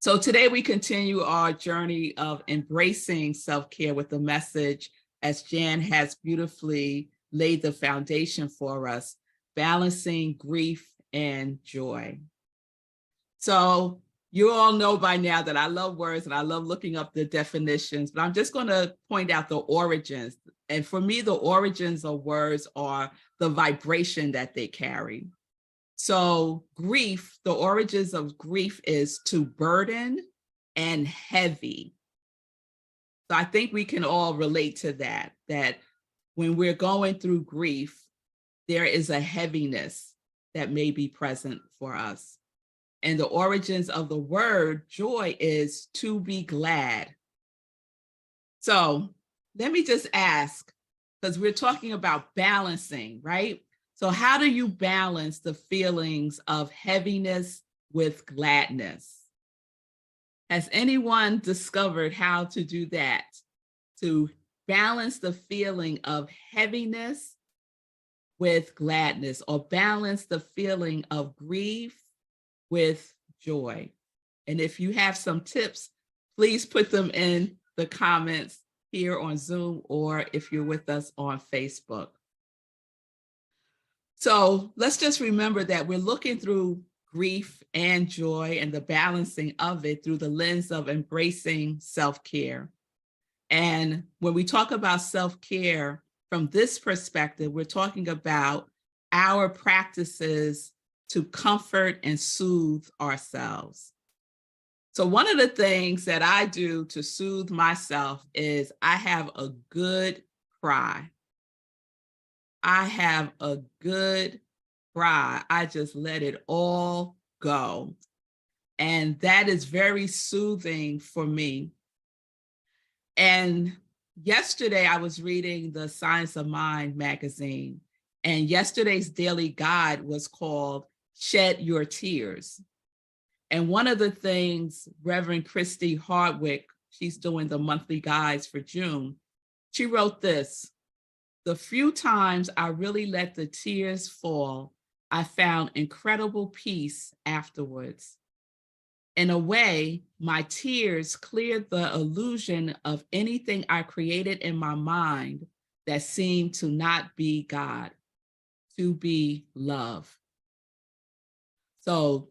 So today we continue our journey of embracing self-care with the message, as Jan has beautifully laid the foundation for us, balancing grief and joy. So you all know by now that I love words and I love looking up the definitions, but I'm just going to point out the origins. And for me, the origins of words are the vibration that they carry. So grief, the origins of grief is to burden and heavy. So I think we can all relate to that when we're going through grief, there is a heaviness that may be present for us. And the origins of the word joy is to be glad. So let me just ask, because we're talking about balancing, right? So how do you balance the feelings of heaviness with gladness? Has anyone discovered how to do that? To balance the feeling of heaviness with gladness, or balance the feeling of grief with joy? And if you have some tips, please put them in the comments here on Zoom, or if you're with us on Facebook. So let's just remember that we're looking through grief and joy and the balancing of it through the lens of embracing self-care. And when we talk about self-care from this perspective, we're talking about our practices to comfort and soothe ourselves. So one of the things that I do to soothe myself is I have a good cry. I have a good cry. I just let it all go. And that is very soothing for me. And yesterday I was reading the Science of Mind magazine, and yesterday's daily guide was called Shed Your Tears. And one of the things Reverend Christy Hardwick, she's doing the monthly guides for June, she wrote this: "The few times I really let the tears fall, I found incredible peace afterwards. In a way, my tears cleared the illusion of anything I created in my mind that seemed to not be God, to be love." So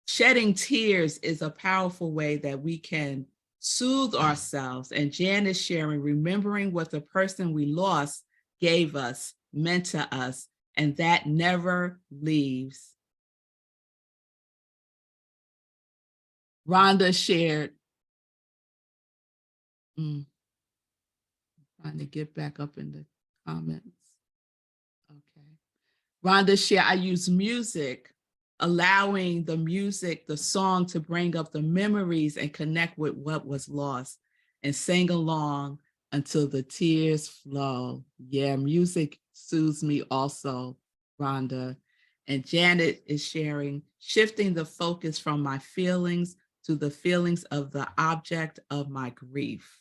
shedding tears is a powerful way that we can soothe ourselves. And Jan is sharing, remembering what the person we lost gave us, meant to us, and that never leaves. Rhonda shared, trying to get back up in the comments. Okay. Rhonda shared, I use music, allowing the music, the song, to bring up the memories and connect with what was lost, and sing along until the tears flow. Yeah, music soothes me also, Rhonda. And Janet is sharing, shifting the focus from my feelings to the feelings of the object of my grief.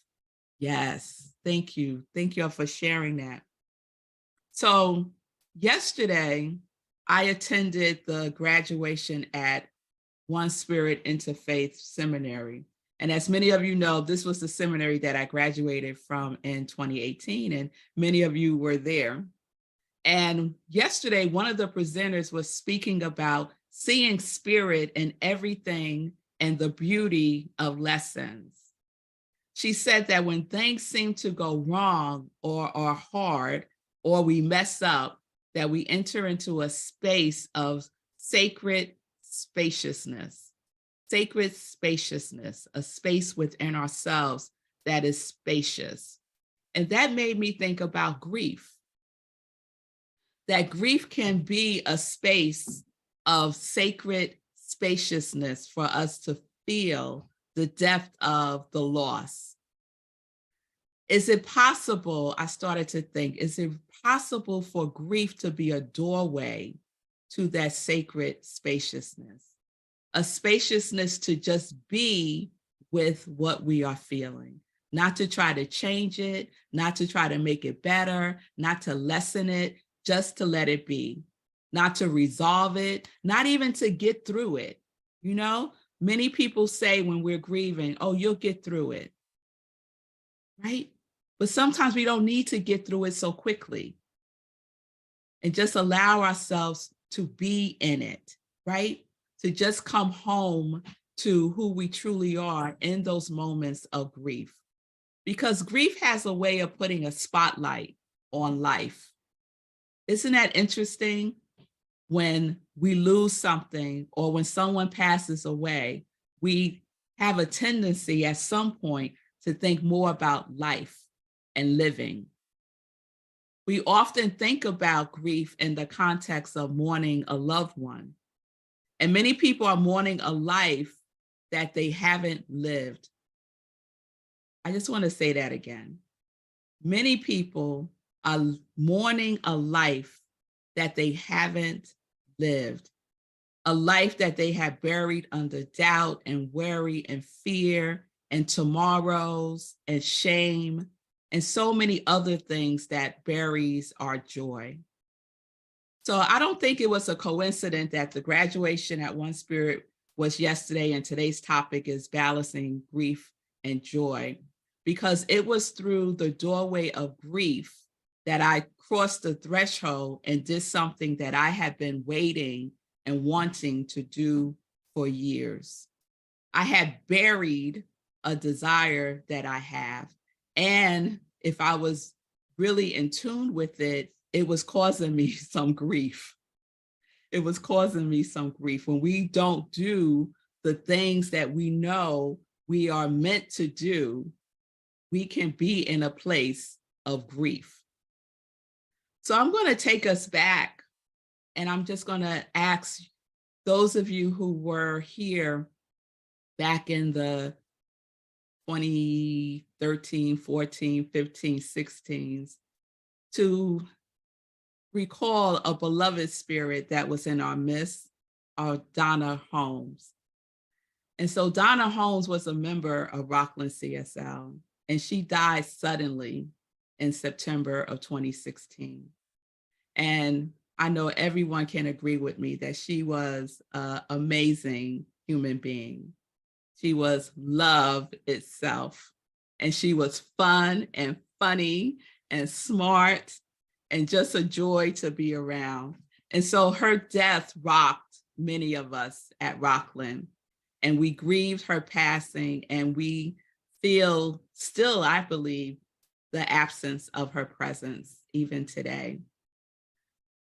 Yes, thank you. Thank you all for sharing that. So yesterday, I attended the graduation at One Spirit Interfaith Seminary. And as many of you know, this was the seminary that I graduated from in 2018, and many of you were there. And yesterday, one of the presenters was speaking about seeing spirit in everything and the beauty of lessons. She said that when things seem to go wrong or are hard, or we mess up, that we enter into a space of sacred spaciousness, a space within ourselves that is spacious. And that made me think about grief. That grief can be a space of sacred spaciousness for us to feel the depth of the loss. Is it possible, I started to think, is it possible for grief to be a doorway to that sacred spaciousness? A spaciousness to just be with what we are feeling, not to try to change it, not to try to make it better, not to lessen it, just to let it be, not to resolve it, not even to get through it, Many people say when we're grieving, oh, you'll get through it, right? But sometimes we don't need to get through it so quickly, and just allow ourselves to be in it, right? To just come home to who we truly are in those moments of grief. Because grief has a way of putting a spotlight on life. Isn't that interesting? When we lose something or when someone passes away, we have a tendency at some point to think more about life and living. We often think about grief in the context of mourning a loved one. And many people are mourning a life that they haven't lived. I just want to say that again. Many people are mourning a life that they haven't lived, a life that they have buried under doubt and worry and fear and tomorrows and shame and so many other things that buries our joy. So I don't think it was a coincidence that the graduation at One Spirit was yesterday and today's topic is balancing grief and joy, because it was through the doorway of grief that I crossed the threshold and did something that I had been waiting and wanting to do for years. I had buried a desire that I have. And if I was really in tune with it, it was causing me some grief. It was causing me some grief when we don't do the things that we know we are meant to do. We can be in a place of grief. So I'm going to take us back, and I'm just going to ask those of you who were here back in the 2013, 14, 15, 16s to recall a beloved spirit that was in our midst, our Donna Holmes. And so Donna Holmes was a member of Rockland CSL, and she died suddenly in September of 2016. And I know everyone can agree with me that she was an amazing human being. She was love itself, and she was fun and funny and smart and just a joy to be around. And so her death rocked many of us at Rockland, and we grieved her passing, and we feel still, I believe, the absence of her presence even today.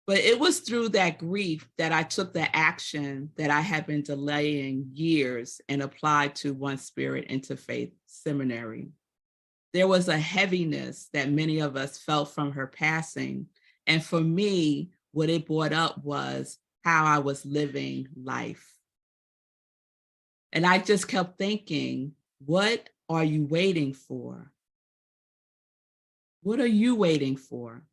But it was through that grief that I took the action that I had been delaying years and applied to One Spirit Interfaith Seminary. There was a heaviness that many of us felt from her passing. And for me, what it brought up was how I was living life. And I just kept thinking, what are you waiting for? What are you waiting for?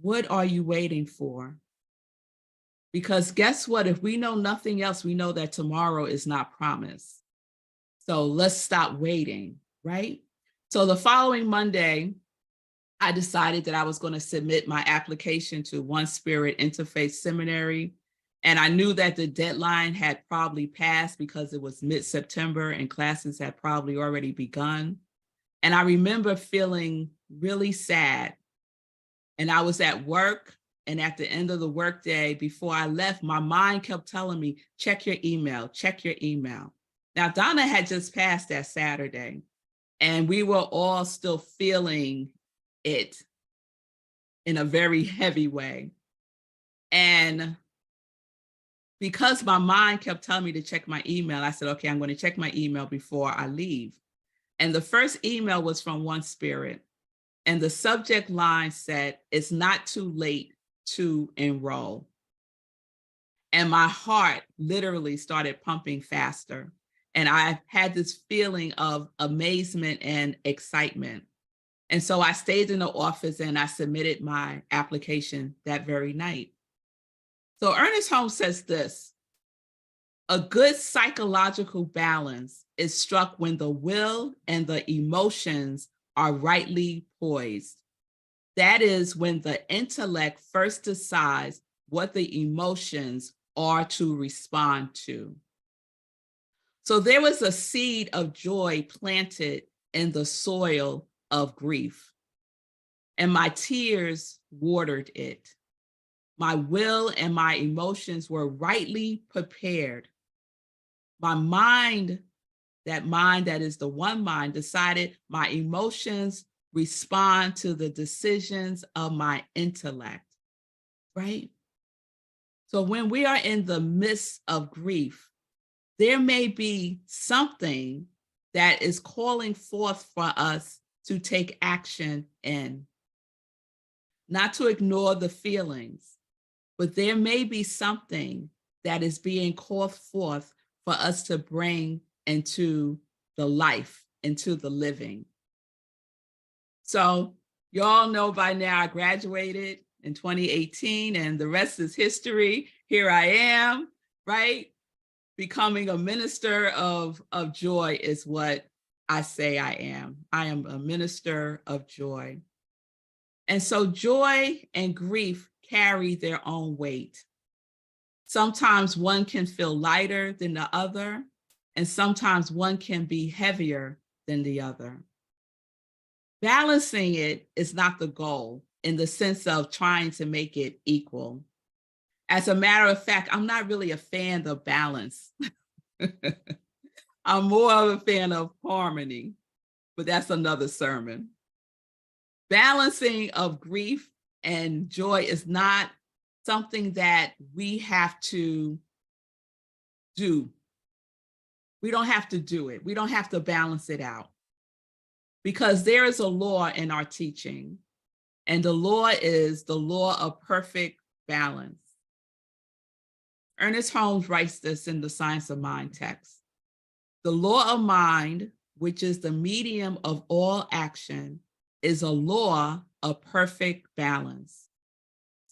What are you waiting for? Because guess what? If we know nothing else, we know that tomorrow is not promised. So let's stop waiting, right? So the following Monday, I decided that I was going to submit my application to One Spirit Interfaith Seminary. And I knew that the deadline had probably passed because it was mid-September and classes had probably already begun. And I remember feeling really sad. And I was at work, and at the end of the workday, before I left, my mind kept telling me, check your email, check your email. Now, Donna had just passed that Saturday, and we were all still feeling it in a very heavy way. And because my mind kept telling me to check my email, I said, okay, I'm going to check my email before I leave. And the first email was from One Spirit. And the subject line said, it's not too late to enroll. And my heart literally started pumping faster. And I had this feeling of amazement and excitement. And so I stayed in the office and I submitted my application that very night. So Ernest Holmes says this: a good psychological balance is struck when the will and the emotions are rightly poised. That is when the intellect first decides what the emotions are to respond to. So there was a seed of joy planted in the soil of grief, and my tears watered it. My will and my emotions were rightly prepared. My mind that is the one mind, decided my emotions respond to the decisions of my intellect, right? So when we are in the midst of grief, there may be something that is calling forth for us to take action in. Not to ignore the feelings, but there may be something that is being called forth for us to bring into the life, into the living. So you all know by now I graduated in 2018 and the rest is history. Here I am, right? Becoming a minister of joy is what I say I am. I am a minister of joy. And so joy and grief carry their own weight. Sometimes one can feel lighter than the other, and sometimes one can be heavier than the other. Balancing it is not the goal in the sense of trying to make it equal. As a matter of fact, I'm not really a fan of balance. I'm more of a fan of harmony, but that's another sermon. Balancing of grief and joy is not something that we have to do. We don't have to do it. We don't have to balance it out, because there is a law in our teaching, and the law is the law of perfect balance. Ernest Holmes writes this in the Science of Mind text. The law of mind, which is the medium of all action, is a law of perfect balance.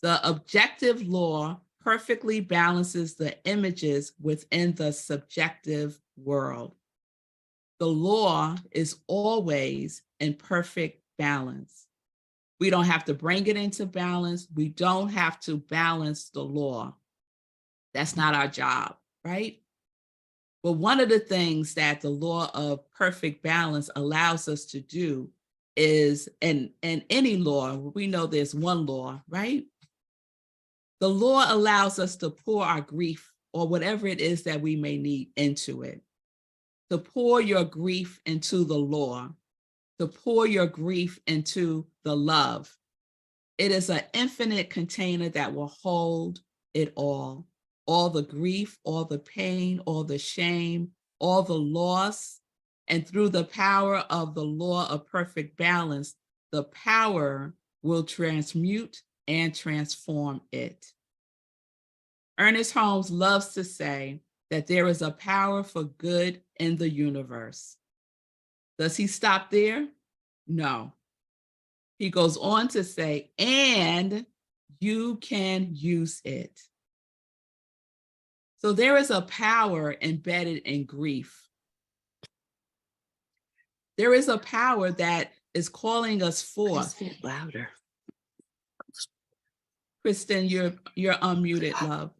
The objective law perfectly balances the images within the subjective world. The law is always in perfect balance. We don't have to bring it into balance. We don't have to balance the law. That's not our job, right? But one of the things that the law of perfect balance allows us to do is, and any law, we know there's one law, right? The law allows us to pour our grief or whatever it is that we may need into it. To pour your grief into the law, to pour your grief into the love. It is an infinite container that will hold it all the grief, all the pain, all the shame, all the loss. And through the power of the law of perfect balance, the power will transmute and transform it. Ernest Holmes loves to say that there is a power for good in the universe. Does he stop there? No. He goes on to say, and you can use it. So there is a power embedded in grief. There is a power that is calling us forth. Say it louder. Kristen, you're unmuted, love.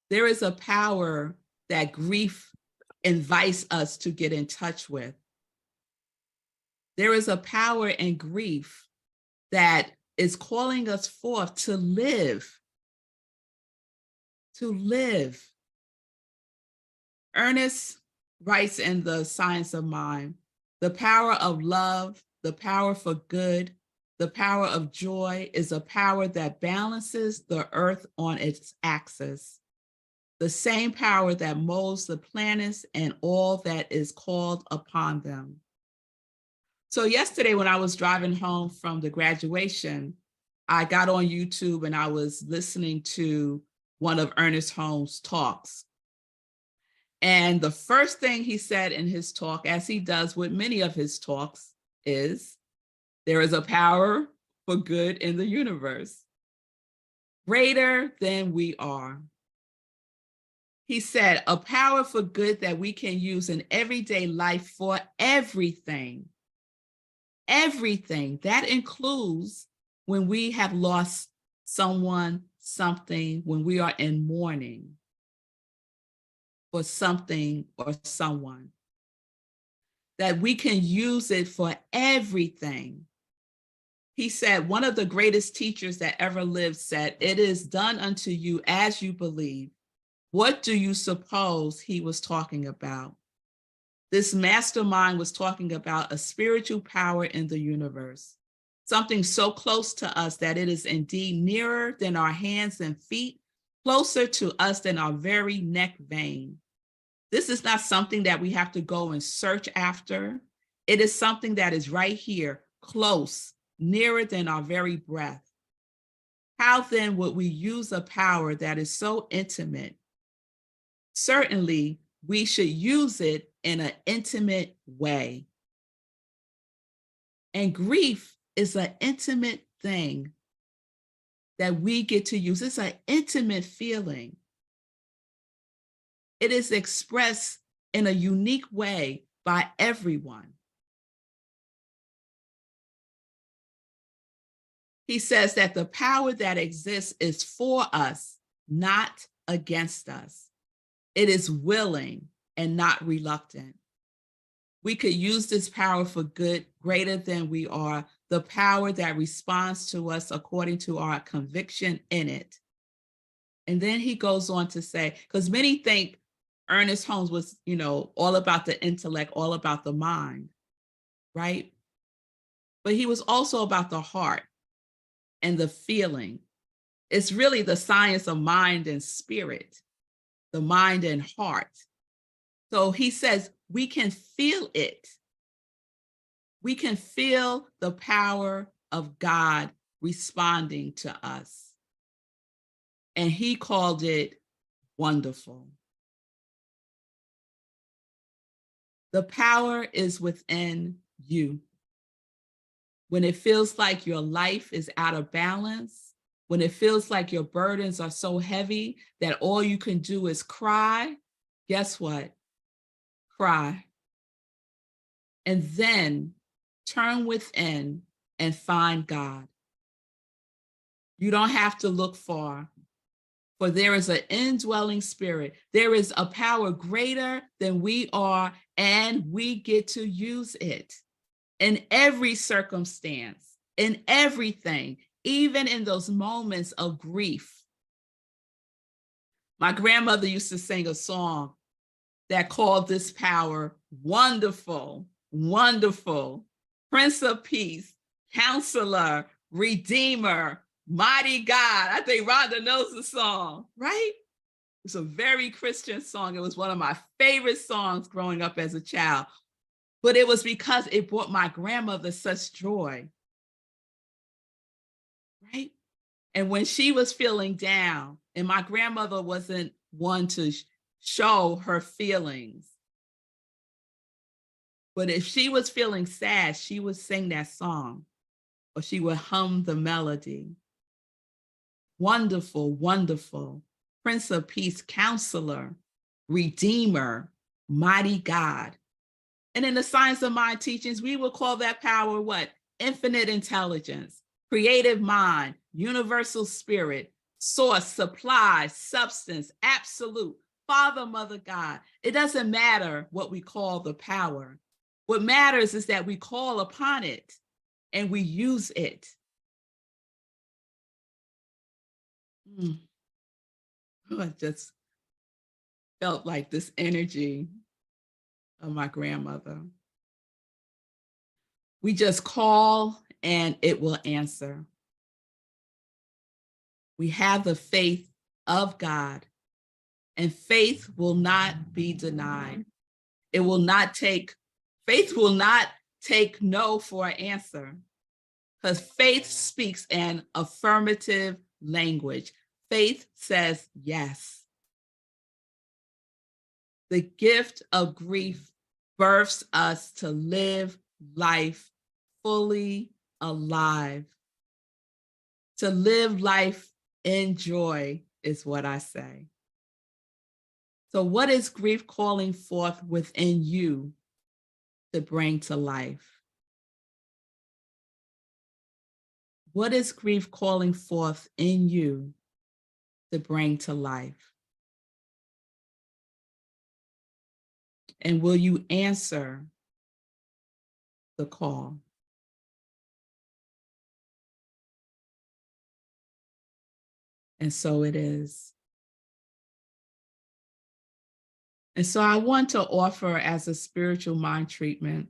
There is a power that grief invites us to get in touch with. There is a power in grief that is calling us forth to live. To live. Ernest writes in the Science of Mind, the power of love, the power for good, the power of joy is a power that balances the earth on its axis. The same power that molds the planets and all that is called upon them. So yesterday when I was driving home from the graduation, I got on YouTube and I was listening to one of Ernest Holmes' talks. And the first thing he said in his talk, as he does with many of his talks, is there is a power for good in the universe, greater than we are. He said, a power for good that we can use in everyday life for everything. Everything. That includes when we have lost someone something, when we are in mourning for something or someone, that we can use it for everything. He said, one of the greatest teachers that ever lived said, "It is done unto you as you believe." What do you suppose he was talking about? This mastermind was talking about a spiritual power in the universe, something so close to us that it is indeed nearer than our hands and feet, closer to us than our very neck vein. This is not something that we have to go and search after. It is something that is right here, close, nearer than our very breath. How then would we use a power that is so intimate? Certainly, we should use it in an intimate way. And grief is an intimate thing that we get to use. It's an intimate feeling. It is expressed in a unique way by everyone. He says that the power that exists is for us, not against us. It is willing and not reluctant. We could use this power for good greater than we are, the power that responds to us according to our conviction in it. And then he goes on to say, because many think Ernest Holmes was, all about the intellect, all about the mind, right? But he was also about the heart and the feeling. It's really the science of mind and spirit, the mind and heart. So he says we can feel it. We can feel the power of God responding to us. And he called it wonderful. The power is within you. When it feels like your life is out of balance, when it feels like your burdens are so heavy that all you can do is cry, guess what? Cry. And then turn within and find God. You don't have to look far, for there is an indwelling spirit. There is a power greater than we are, and we get to use it in every circumstance, in everything, even in those moments of grief. My grandmother used to sing a song that called this power wonderful, wonderful, Prince of Peace, Counselor, Redeemer, Mighty God. I think Rhonda knows the song, right? It's a very Christian song. It was one of my favorite songs growing up as a child, but it was because it brought my grandmother such joy, right? And when she was feeling down, and my grandmother wasn't one to show her feelings, but if she was feeling sad, she would sing that song, or she would hum the melody. Wonderful, wonderful, Prince of Peace, Counselor, Redeemer, Mighty God. And in the science of mind teachings, we will call that power what? Infinite intelligence, creative mind, universal spirit, source, supply, substance, absolute, Father, Mother, God. It doesn't matter what we call the power. What matters is that we call upon it and we use it. I just felt like this energy of my grandmother. We just call and it will answer. We have the faith of God, and faith will not be denied. Faith will not take no for an answer, because faith speaks an affirmative language. Faith says yes. The gift of grief births us to live life fully alive. To live life in joy is what I say. So what is grief calling forth within you to bring to life? What is grief calling forth in you to bring to life? And will you answer the call? And so it is. And so I want to offer as a spiritual mind treatment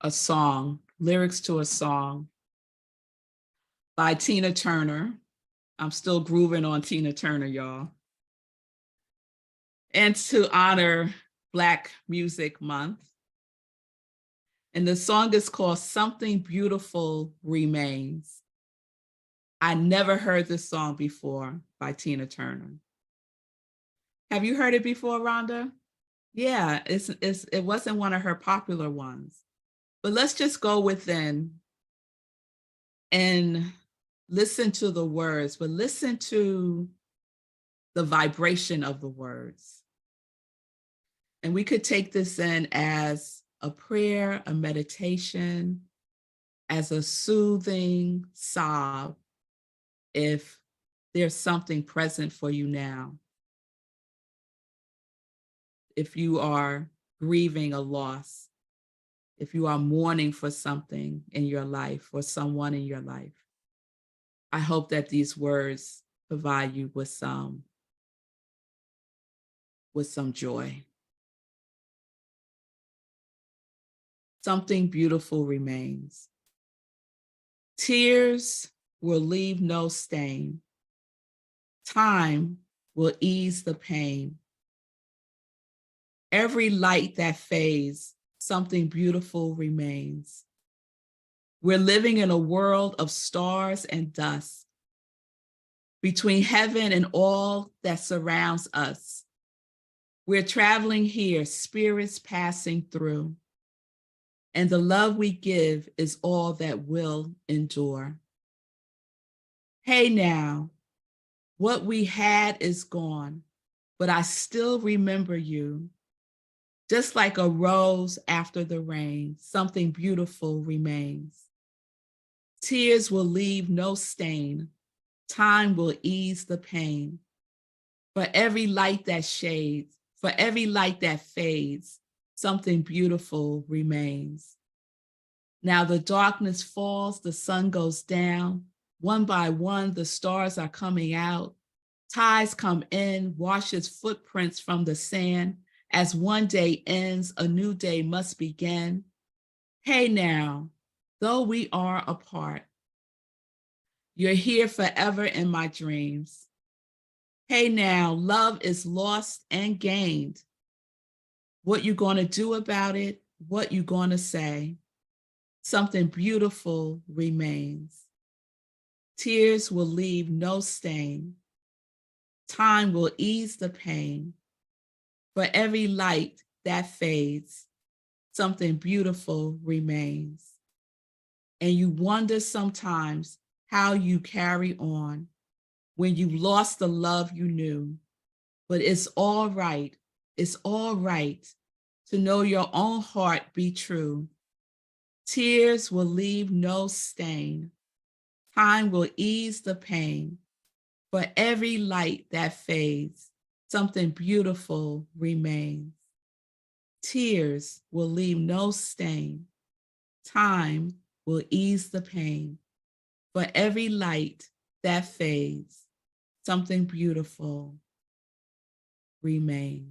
a song, lyrics to a song by Tina Turner. I'm still grooving on Tina Turner, y'all. And to honor Black Music Month. And the song is called Something Beautiful Remains. I never heard this song before by Tina Turner. Have you heard it before, Rhonda? Yeah, it wasn't one of her popular ones. But let's just go within and listen to the words, but listen to the vibration of the words. And we could take this in as a prayer, a meditation, as a soothing sob, if there's something present for you now. If you are grieving a loss, if you are mourning for something in your life or someone in your life, I hope that these words provide you with some joy. Something beautiful remains. Tears will leave no stain. Time will ease the pain. Every light that fades, something beautiful remains. We're living in a world of stars and dust. Between heaven and all that surrounds us, we're traveling here, spirits passing through. And the love we give is all that will endure. Hey now, what we had is gone, but I still remember you. Just like a rose after the rain, something beautiful remains. Tears will leave no stain. Time will ease the pain. For every light that shades, for every light that fades, something beautiful remains. Now the darkness falls, the sun goes down. One by one, the stars are coming out. Tides come in, washes footprints from the sand. As one day ends, a new day must begin. Hey now, though we are apart, you're here forever in my dreams. Hey now, love is lost and gained. What you gonna do about it? What you gonna say? Something beautiful remains. Tears will leave no stain. Time will ease the pain. For every light that fades, something beautiful remains. And you wonder sometimes how you carry on when you lost the love you knew. But it's all right. It's all right to know your own heart be true. Tears will leave no stain. Time will ease the pain. For every light that fades, something beautiful remains. Tears will leave no stain. Time will ease the pain. For every light that fades, something beautiful remains.